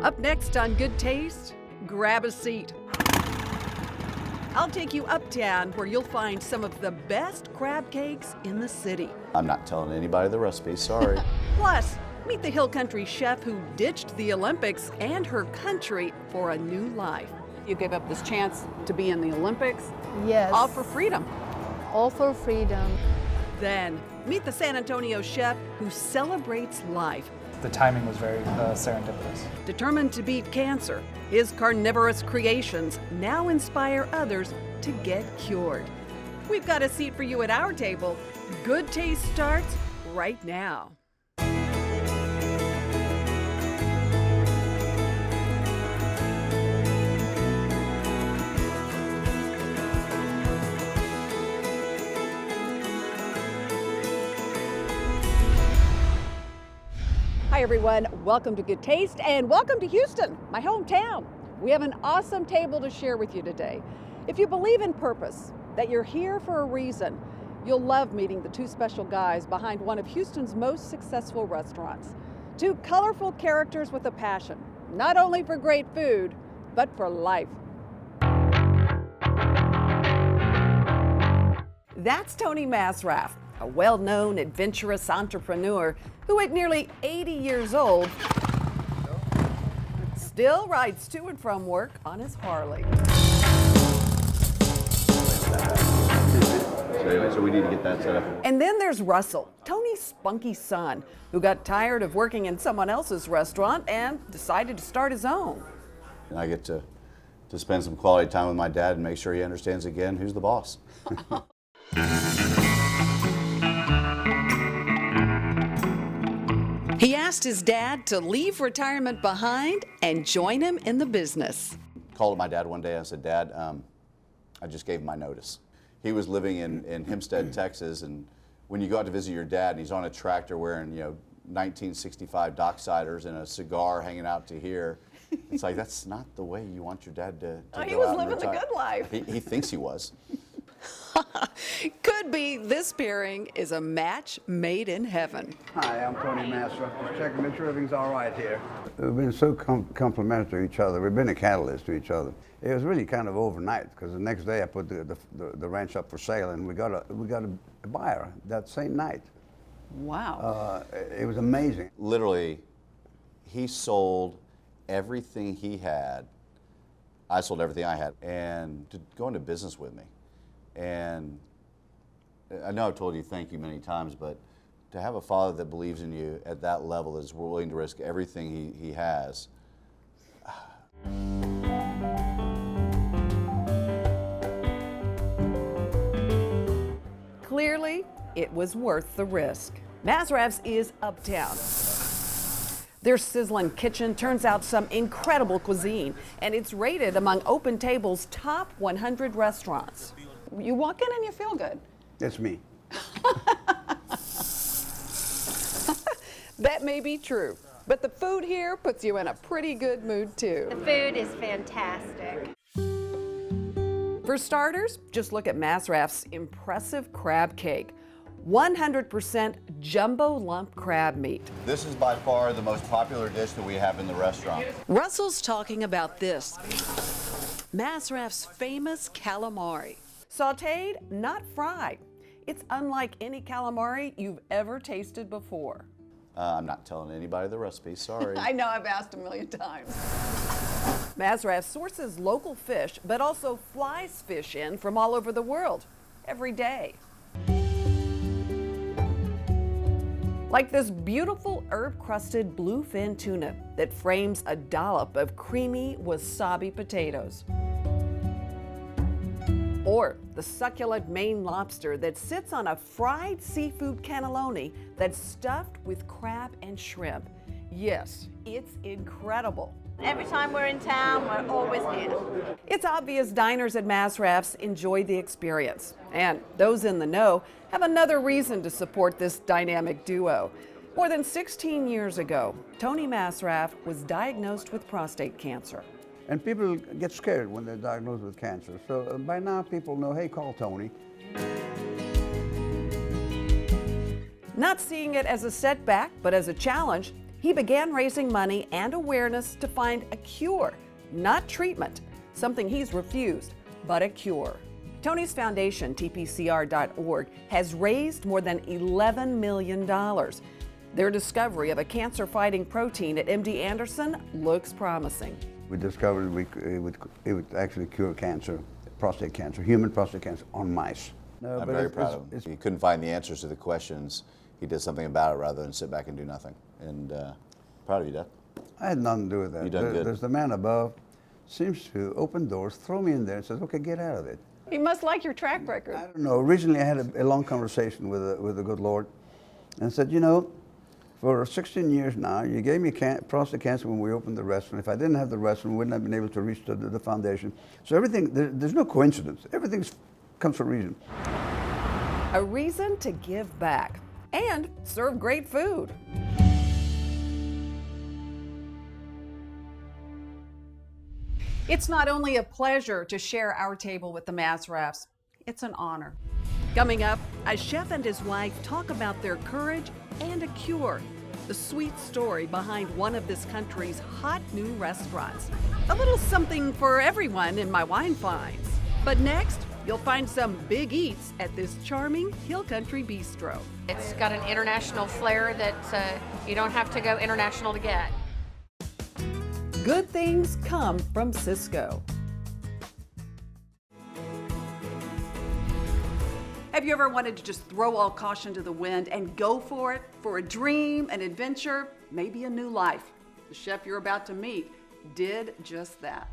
Up next on Good Taste, grab a seat. I'll take you uptown where you'll find some of the best crab cakes in the city. I'm not telling anybody the recipe, sorry. Plus, meet the hill country chef who ditched the Olympics and her country for a new life. You gave up this chance to be in the Olympics? Yes. All for freedom. All for freedom. Then, meet the San Antonio chef who celebrates life. The timing was very serendipitous. Determined to beat cancer, his carnivorous creations now inspire others to get cured. We've got a seat for you at our table. Good Taste starts right now. Hi everyone, welcome to Good Taste and welcome to Houston, my hometown. We have an awesome table to share with you today. If you believe in purpose, that you're here for a reason, you'll love meeting the two special guys behind one of Houston's most successful restaurants. Two colorful characters with a passion, not only for great food, but for life. That's Tony Masraff, a well-known adventurous entrepreneur who at nearly 80 years old still rides to and from work on his Harley. So we need to get that set up. And then there's Russell, Tony's spunky son, who got tired of working in someone else's restaurant and decided to start his own. And I get to spend some quality time with my dad and make sure he understands again who's the boss. He asked his dad to leave retirement behind and join him in the business. Called my dad one day and I said, Dad, I just gave him my notice. He was living in Hempstead, Texas, and when you go out to visit your dad and he's on a tractor wearing, 1965 Docksiders and a cigar hanging out to here, it's like, that's not the way you want your dad to Oh, he go was out and living the retire. good life. He thinks he was. Could be this pairing is a match made in heaven. Hi, I'm Tony Masraff. Just checking to make sure everything's all right here. We've been so complimentary to each other. We've been a catalyst to each other. It was really kind of overnight because the next day I put the ranch up for sale and we got a buyer that same night. Wow. It was amazing. Literally, he sold everything he had. I sold everything I had, and to go into business with me. And I know I've told you thank you many times, but to have a father that believes in you at that level is willing to risk everything he has. Clearly, it was worth the risk. Masraff's is Uptown. Their sizzling kitchen turns out some incredible cuisine, and it's rated among Open Table's top 100 restaurants. You walk in and you feel good. It's me. That may be true, but the food here puts you in a pretty good mood too. The food is fantastic. For starters, just look at Masraff's impressive crab cake. 100% jumbo lump crab meat. This is by far the most popular dish that we have in the restaurant. Russell's talking about this. Masraff's famous calamari. Sautéed, not fried. It's unlike any calamari you've ever tasted before. I'm not telling anybody the recipe, sorry. I know, I've asked a million times. Masraff sources local fish, but also flies fish in from all over the world, every day. Like this beautiful herb-crusted bluefin tuna that frames a dollop of creamy wasabi potatoes. Or the succulent Maine lobster that sits on a fried seafood cannelloni that's stuffed with crab and shrimp. Yes, it's incredible. Every time we're in town, we're always here. It's obvious diners at Masraff's enjoy the experience, and those in the know have another reason to support this dynamic duo. More than 16 years ago, Tony Masraff was diagnosed with prostate cancer. And people get scared when they're diagnosed with cancer. So by now people know, hey, call Tony. Not seeing it as a setback, but as a challenge, He began raising money and awareness to find a cure, not treatment, something he's refused, but a cure. Tony's foundation, tpcr.org, has raised more than $11 million. Their discovery of a cancer-fighting protein at MD Anderson looks promising. We discovered it would actually cure cancer, prostate cancer, human prostate cancer on mice. No, I'm very proud of him. He couldn't find the answers to the questions. He did something about it rather than sit back and do nothing. And proud of you, Dad. I had nothing to do with that. You done good. There's the man above, seems to open doors, throw me in there and says, okay, get out of it. He must like your track record. I don't know. Originally, I had a long conversation with the good Lord and said, you know, for 16 years now, you gave me prostate cancer when we opened the restaurant. If I didn't have the restaurant, we wouldn't have been able to reach the foundation. So everything, there's no coincidence. Everything comes for a reason. A reason to give back and serve great food. It's not only a pleasure to share our table with the Masraffs, it's an honor. Coming up, a chef and his wife talk about their courage and a cure, the sweet story behind one of this country's hot new restaurants. A little something for everyone in my wine finds. But next, you'll find some big eats at this charming hill country bistro. It's got an international flair that you don't have to go international to get. Good things come from Cisco. Have you ever wanted to just throw all caution to the wind and go for it? For a dream, an adventure, maybe a new life? The chef you're about to meet did just that.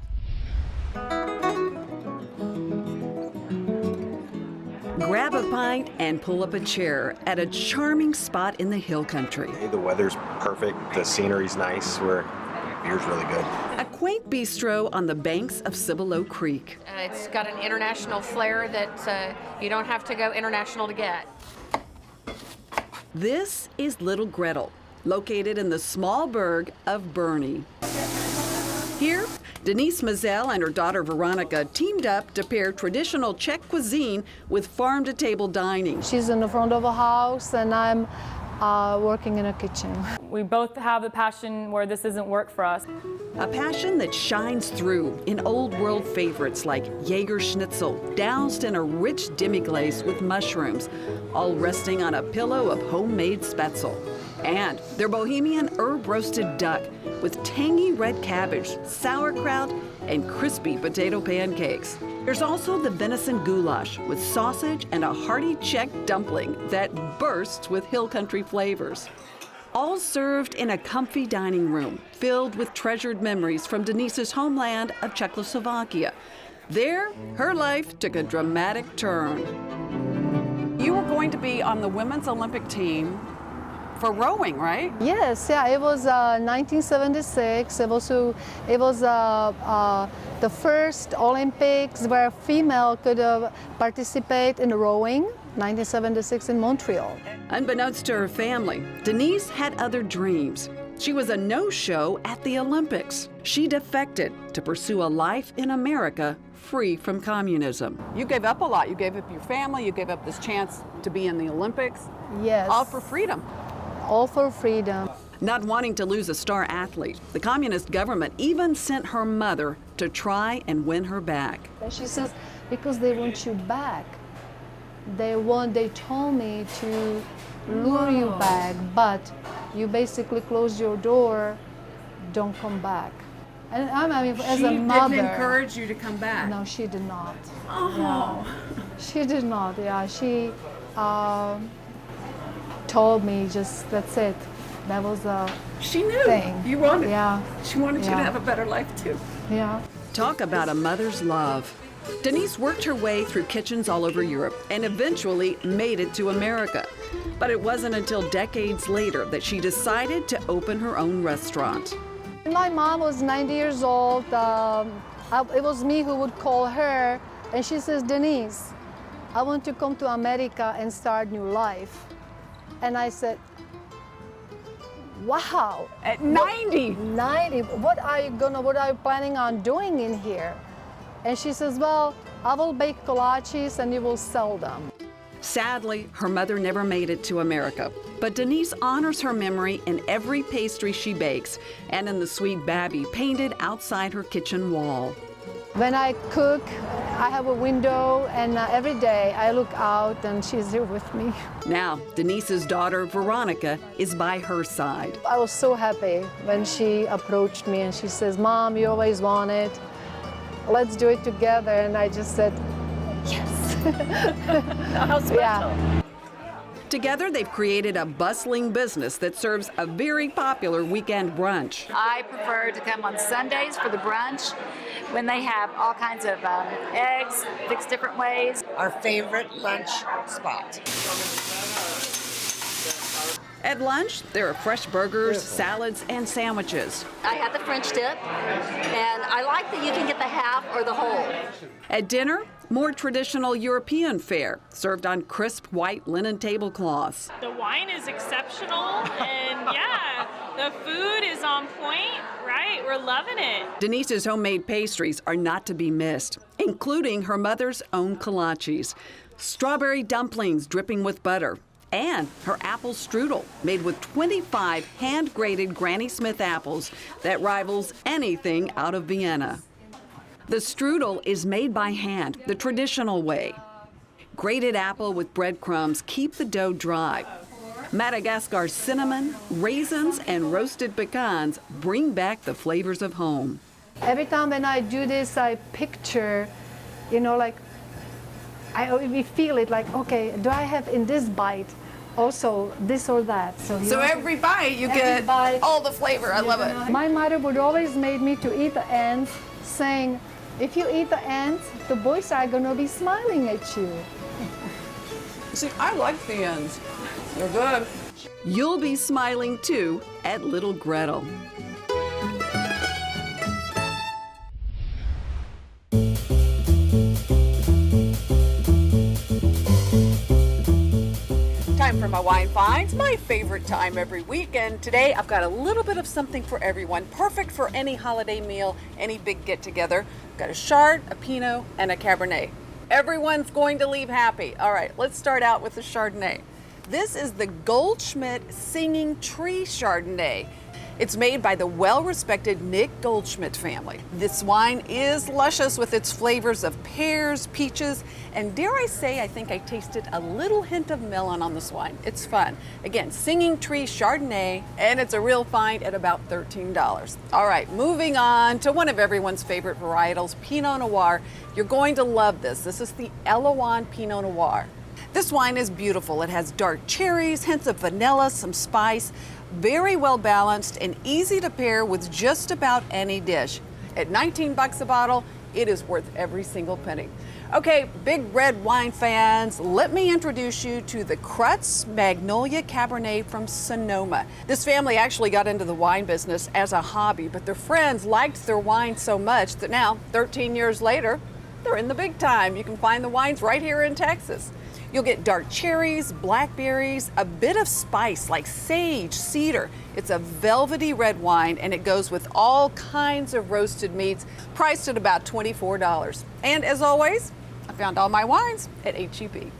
Grab a pint and pull up a chair at a charming spot in the hill country. The weather's perfect, the scenery's nice, beer's really good. A quaint bistro on the banks of Cibolo Creek. It's got an international flair that you don't have to go international to get. This is Little Gretel, located in the small burg of Boerne. Here, Denise Mazel and her daughter Veronica teamed up to pair traditional Czech cuisine with farm-to-table dining. She's in the front of a house and I'm working in a kitchen. We both have a passion where this isn't work for us. A passion that shines through in old world favorites like Jaeger Schnitzel, doused in a rich demi-glace with mushrooms, all resting on a pillow of homemade spätzle. And their Bohemian herb roasted duck with tangy red cabbage, sauerkraut, and crispy potato pancakes. There's also the venison goulash with sausage and a hearty Czech dumpling that bursts with hill country flavors. All served in a comfy dining room filled with treasured memories from Denise's homeland of Czechoslovakia. There, her life took a dramatic turn. You were going to be on the women's Olympic team for rowing, right? Yes, yeah, it was 1976. It was the first Olympics where a female could participate in rowing, 1976 in Montreal. Unbeknownst to her family, Denise had other dreams. She was a no-show at the Olympics. She defected to pursue a life in America free from communism. You gave up a lot. You gave up your family. You gave up this chance to be in the Olympics. Yes. All for freedom. All for freedom. Not wanting to lose a star athlete, the communist government even sent her mother to try and win her back. And she says, because they want you back. They told me to lure you back, but you basically close your door, don't come back. And I mean, as a mother. She didn't encourage you to come back? No, she did not. Oh. Yeah. She did not, yeah. She told me just, that's it. That was a She knew thing. you wanted. Yeah. She wanted you to Yeah. have a better life too. Yeah. Talk about a mother's love. Denise worked her way through kitchens all over Europe and eventually made it to America. But it wasn't until decades later that she decided to open her own restaurant. My mom was 90 years old. It was me who would call her, and she says, Denise, I want to come to America and start new life. And I said, wow. At 90? 90, what are you planning on doing in here? And she says, well, I will bake kolaches and you will sell them. Sadly, her mother never made it to America, but Denise honors her memory in every pastry she bakes and in the sweet babby painted outside her kitchen wall. When I cook, I have a window, and every day I look out and she's here with me. Now, Denise's daughter, Veronica, is by her side. I was so happy when she approached me and she says, "Mom, you always wanted. Let's do it together." And I just said, yes. How special. Yeah. Together, they've created a bustling business that serves a very popular weekend brunch. I prefer to come on Sundays for the brunch when they have all kinds of eggs fixed different ways. Our favorite lunch spot. At lunch, there are fresh burgers, salads, and sandwiches. I had the French dip, and I like that you can get the half or the whole. At dinner, more traditional European fare, served on crisp white linen tablecloths. The wine is exceptional, and yeah, the food is on point, right? We're loving it. Denise's homemade pastries are not to be missed, including her mother's own kolaches, strawberry dumplings dripping with butter, and her apple strudel, made with 25 hand-grated Granny Smith apples that rivals anything out of Vienna. The strudel is made by hand, the traditional way. Grated apple with breadcrumbs keep the dough dry. Madagascar cinnamon, raisins, and roasted pecans bring back the flavors of home. Every time when I do this, I picture, like, we feel it like, okay, do I have in this bite also this or that? So every bite you get all the flavor. I love it. My mother would always make me to eat the ants, saying, if you eat the ants, the boys are gonna be smiling at you. See, I like the ends. They're good. You'll be smiling too at Little Gretel. Time for my wine finds, my favorite time every week, and today I've got a little bit of something for everyone, perfect for any holiday meal, any big get-together. I've got a Chard, a Pinot, and a Cabernet. Everyone's going to leave happy. All right, let's start out with the Chardonnay. This is the Goldschmidt Singing Tree Chardonnay. It's made by the well-respected Nick Goldschmidt family. This wine is luscious with its flavors of pears, peaches, and dare I say, I think I tasted a little hint of melon on this wine. It's fun. Again, Singing Tree Chardonnay, and it's a real find at about $13. All right, moving on to one of everyone's favorite varietals, Pinot Noir. You're going to love this. This is the Elouan Pinot Noir. This wine is beautiful. It has dark cherries, hints of vanilla, some spice, very well balanced and easy to pair with just about any dish. At $19 a bottle, it is worth every single penny. Okay, big red wine fans, let me introduce you to the Krutz Magnolia Cabernet from Sonoma. This family actually got into the wine business as a hobby, but their friends liked their wine so much that now, 13 years later, they're in the big time. You can find the wines right here in Texas. You'll get dark cherries, blackberries, a bit of spice like sage, cedar. It's a velvety red wine and it goes with all kinds of roasted meats, priced at about $24. And as always, I found all my wines at HEB.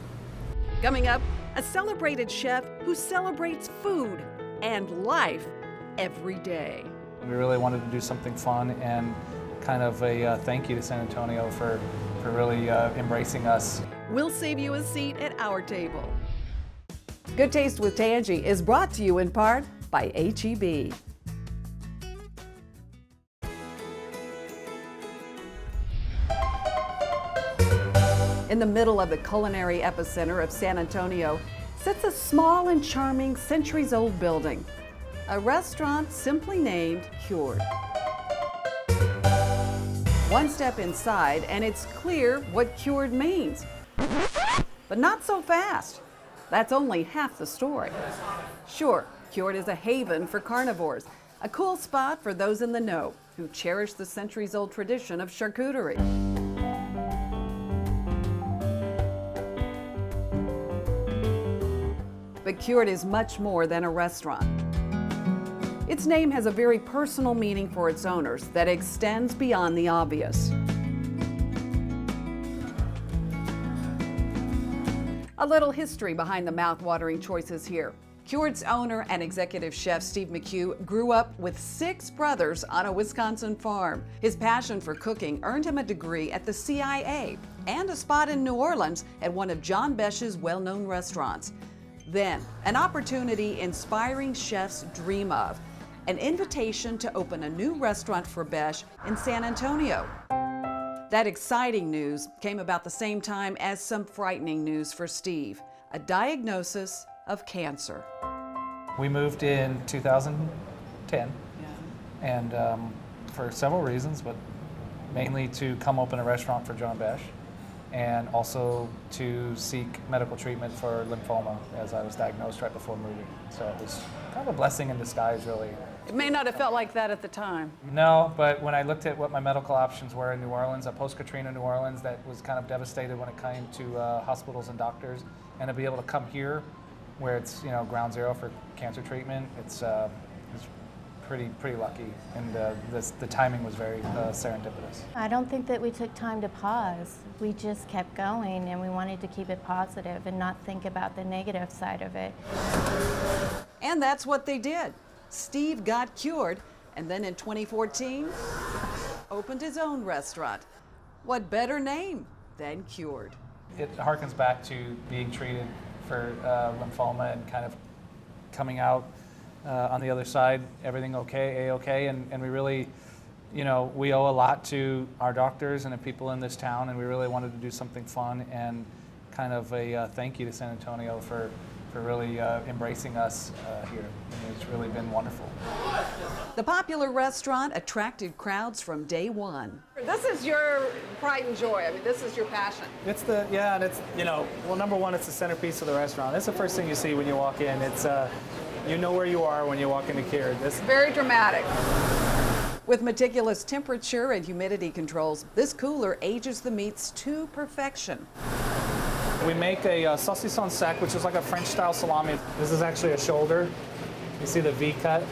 Coming up, a celebrated chef who celebrates food and life every day. We really wanted to do something fun and kind of a thank you to San Antonio for really embracing us. We'll save you a seat at our table. Good Taste with Tanji is brought to you in part by HEB. In the middle of the culinary epicenter of San Antonio sits a small and charming centuries-old building, a restaurant simply named Cured. One step inside and it's clear what cured means. But not so fast. That's only half the story. Sure, Cured is a haven for carnivores, a cool spot for those in the know who cherish the centuries-old tradition of charcuterie. But Cured is much more than a restaurant. Its name has a very personal meaning for its owners that extends beyond the obvious. A little history behind the mouth-watering choices here. Cured's owner and executive chef Steve McHugh grew up with 6 brothers on a Wisconsin farm. His passion for cooking earned him a degree at the CIA and a spot in New Orleans at one of John Besh's well-known restaurants. Then, an opportunity inspiring chefs dream of, an invitation to open a new restaurant for Besh in San Antonio. That exciting news came about the same time as some frightening news for Steve, a diagnosis of cancer. We moved in 2010, and for several reasons, but mainly to come open a restaurant for John Besh, and also to seek medical treatment for lymphoma, as I was diagnosed right before moving. So it was kind of a blessing in disguise, really. It may not have felt like that at the time. No, but when I looked at what my medical options were in New Orleans, a post-Katrina New Orleans that was kind of devastated when it came to hospitals and doctors, and to be able to come here, where it's ground zero for cancer treatment, it's pretty lucky, and the timing was very serendipitous. I don't think that we took time to pause. We just kept going, and we wanted to keep it positive and not think about the negative side of it. And that's what they did. Steve got cured, and then in 2014, opened his own restaurant. What better name than Cured? It harkens back to being treated for lymphoma and kind of coming out on the other side, everything okay, A-okay, and we really, we owe a lot to our doctors and the people in this town, and we really wanted to do something fun and kind of a thank you to San Antonio for really embracing us here. And it's really been wonderful. The popular restaurant attracted crowds from day one. This is your pride and joy. I mean, this is your passion. It's and it's, well, number one, it's the centerpiece of the restaurant. It's the first thing you see when you walk in. It's, you know where you are when you walk into Cured. This very dramatic. With meticulous temperature and humidity controls, this cooler ages the meats to perfection. We make a saucisson sec, which is like a French-style salami. This is actually a shoulder. You see the V cut,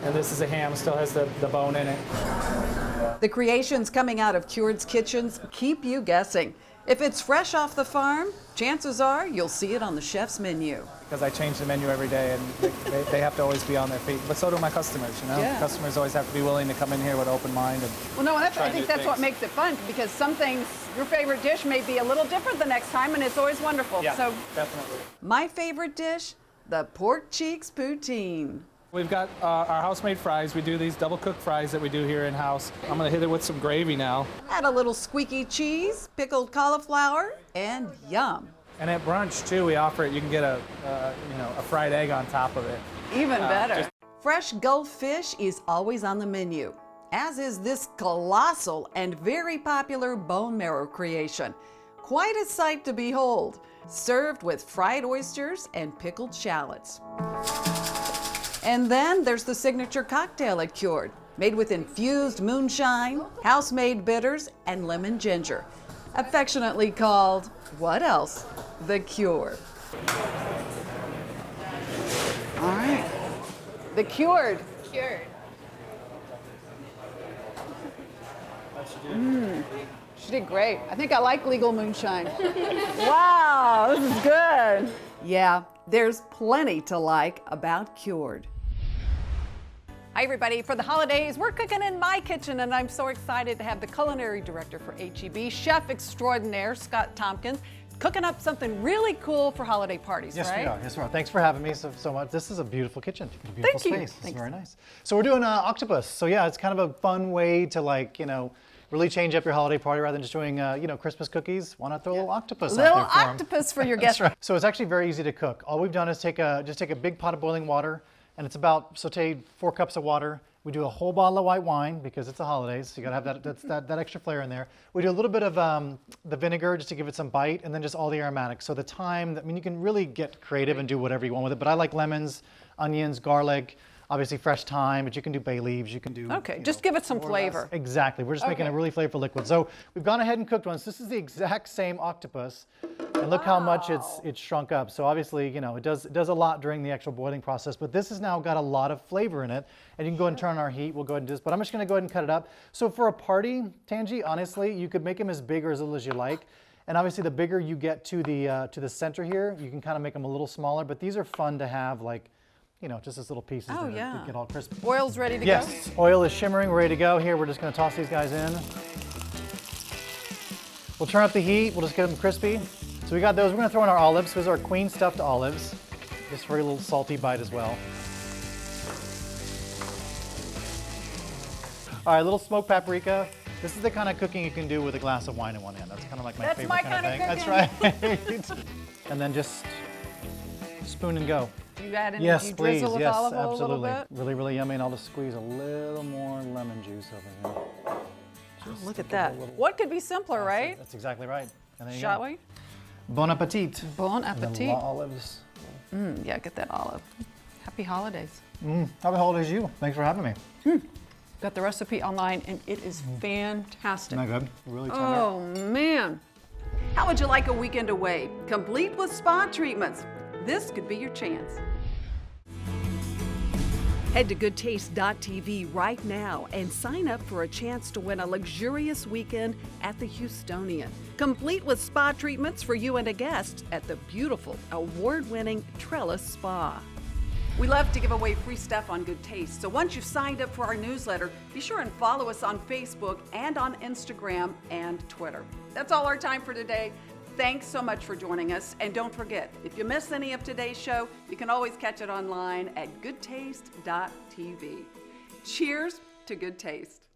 and this is a ham, still has the bone in it. The creations coming out of Cured's kitchens keep you guessing. If it's fresh off the farm, chances are you'll see it on the chef's menu. Because I change the menu every day, and they have to always be on their feet. But so do my customers, Yeah. Customers always have to be willing to come in here with an open mind. Well, no, I think that's what makes it fun, because some things, your favorite dish may be a little different the next time, and it's always wonderful. Yeah, so, definitely. My favorite dish, the pork cheeks poutine. We've got our house-made fries. We do these double-cooked fries that we do here in-house. I'm gonna hit it with some gravy now. Add a little squeaky cheese, pickled cauliflower, and yum. And at brunch, too, we offer it. You can get a fried egg on top of it. Even better. Fresh Gulf fish is always on the menu, as is this colossal and very popular bone marrow creation. Quite a sight to behold, served with fried oysters and pickled shallots. And then there's the signature cocktail at Cured, made with infused moonshine, house-made bitters, and lemon ginger, affectionately called, what else? The Cure. All right. The Cured. Cured. She did great. I think I like legal moonshine. Wow, this is good. Yeah, there's plenty to like about Cured. Hi everybody, for the holidays, we're cooking in my kitchen, and I'm so excited to have the culinary director for HEB, chef extraordinaire, Scott Tompkins, cooking up something really cool for holiday parties, yes, right? Yes, we are. Thanks for having me so much. This is a beautiful kitchen, a beautiful Thank you. space. It's very nice. So we're doing octopus. So yeah, it's kind of a fun way to really change up your holiday party rather than just doing Christmas cookies. Why not throw a little octopus out there Little for 'em? octopus for your guests. That's right. So it's actually very easy to cook. All we've done is just take a big pot of boiling water, and it's about sauteed 4 cups of water. We do a whole bottle of white wine because it's the holidays, so you gotta have that extra flair in there. We do a little bit of the vinegar just to give it some bite, and then just all the aromatics. So the thyme, you can really get creative and do whatever you want with it, but I like lemons, onions, garlic, obviously fresh thyme, but you can do bay leaves, you can do... Okay, just give it some flavor. Exactly, we're just making a really flavorful liquid. So we've gone ahead and cooked one. So this is the exact same octopus, and look how much it's shrunk up. So obviously, it does a lot during the actual boiling process, but this has now got a lot of flavor in it, and you can go ahead and turn on our heat. We'll go ahead and do this, but I'm just gonna go ahead and cut it up. So for a party, Tanji, honestly, you could make them as big or as little as you like. And obviously the bigger you get to the center here, you can kind of make them a little smaller, but these are fun to have, like, you know, just as little pieces Oh, to yeah. get all crispy. Oil's ready to go? Yes, oil is shimmering, we're ready to go. Here, we're just gonna toss these guys in. We'll turn up the heat, we'll just get them crispy. So we got those, we're gonna throw in our olives. Those are our queen stuffed olives. Just for a little salty bite as well. All right, a little smoked paprika. This is the kind of cooking you can do with a glass of wine in one hand. That's kind of like my That's favorite my kind of thing. cooking. That's right. And then just spoon and go. Do you add any, Yes, do you please. drizzle with Yes, olive oil absolutely. a little bit? Really, really yummy. And I'll just squeeze a little more lemon juice over here. Oh, look at that. What could be simpler, right? That's exactly right. And there you Shall go. we? Bon appetit. Bon And then appetit. olives. Yeah, get that olive. Happy holidays. Happy holidays to you. Thanks for having me. Got the recipe online and it is fantastic. Isn't that good? Really tender. Oh, man. How would you like a weekend away, complete with spa treatments? This could be your chance. Head to goodtaste.tv right now and sign up for a chance to win a luxurious weekend at the Houstonian, complete with spa treatments for you and a guest at the beautiful, award-winning Trellis Spa. We love to give away free stuff on Good Taste, so once you've signed up for our newsletter, be sure and follow us on Facebook and on Instagram and Twitter. That's all our time for today. Thanks so much for joining us, and don't forget, if you miss any of today's show, you can always catch it online at goodtaste.tv. Cheers to good taste.